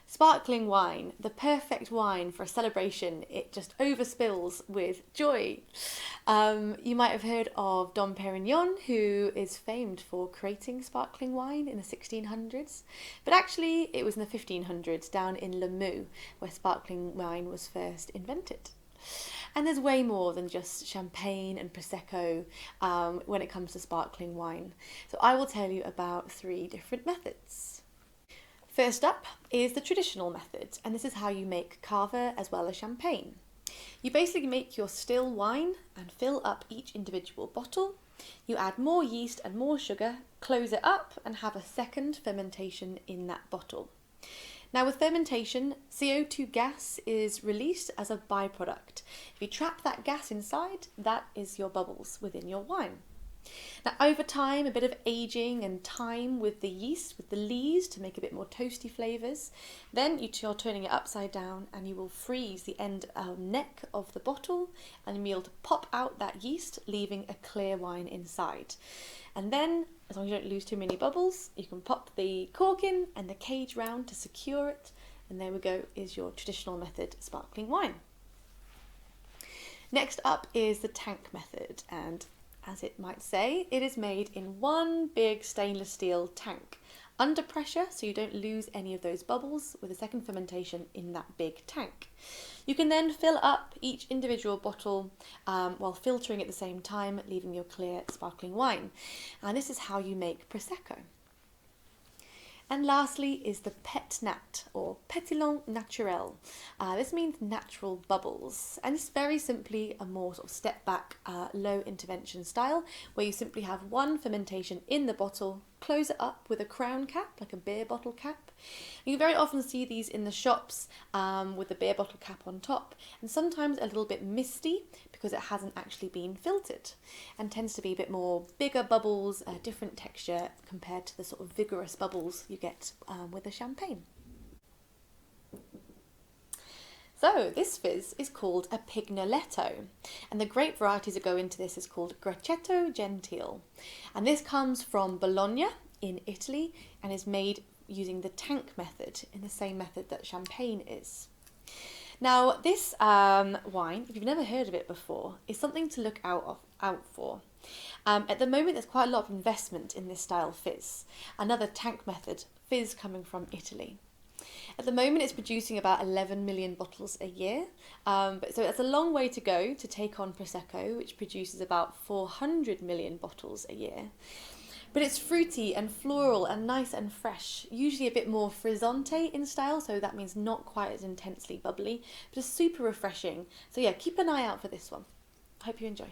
Sparkling wine, the perfect wine for a celebration. It just overspills with joy. You might have heard of Dom Perignon, who is famed for creating sparkling wine in the 1600s. But actually, it was in the 1500s down in Limoux where sparkling wine was first invented. And there's way more than just champagne and Prosecco when it comes to sparkling wine. So I will tell you about 3 different methods. First up is the traditional method, and this is how you make cava as well as champagne. You basically make your still wine and fill up each individual bottle. You add more yeast and more sugar, close it up and have a second fermentation in that bottle. Now with fermentation, CO2 gas is released as a byproduct. If you trap that gas inside, that is your bubbles within your wine. Now over time, a bit of aging and time with the yeast, with the lees to make a bit more toasty flavours, then you're turning it upside down and you will freeze the end neck of the bottle and you'll be able to pop out that yeast, leaving a clear wine inside. And then, as long as you don't lose too many bubbles, you can pop the cork in and the cage round to secure it, and there we go, is your traditional method sparkling wine. Next up is the tank method, and as it might say, it is made in one big stainless steel tank under pressure, so you don't lose any of those bubbles with a second fermentation in that big tank. You can then fill up each individual bottle while filtering at the same time, leaving your clear sparkling wine. And this is how you make Prosecco. And lastly is the pet nat, or pétillant naturel. This means natural bubbles, and it's very simply a more sort of step back, low intervention style, where you simply have one fermentation in the bottle, close it up with a crown cap, like a beer bottle cap. You very often see these in the shops with the beer bottle cap on top, and sometimes a little bit misty because it hasn't actually been filtered, and tends to be a bit more bigger bubbles, a different texture compared to the sort of vigorous bubbles you get with a champagne. So this fizz is called a Pignoletto, and the grape varieties that go into this is called Gracetto Gentile, and this comes from Bologna in Italy and is made using the tank method, in the same method that champagne is. Now this wine, if you've never heard of it before, is something to look out for. At the moment there's quite a lot of investment in this style fizz, another tank method fizz coming from Italy. At the moment it's producing about 11 million bottles a year, so that's a long way to go to take on Prosecco, which produces about 400 million bottles a year. But it's fruity and floral and nice and fresh, usually a bit more frizzante in style, so that means not quite as intensely bubbly, but it's super refreshing. So yeah, keep an eye out for this one. I hope you enjoy.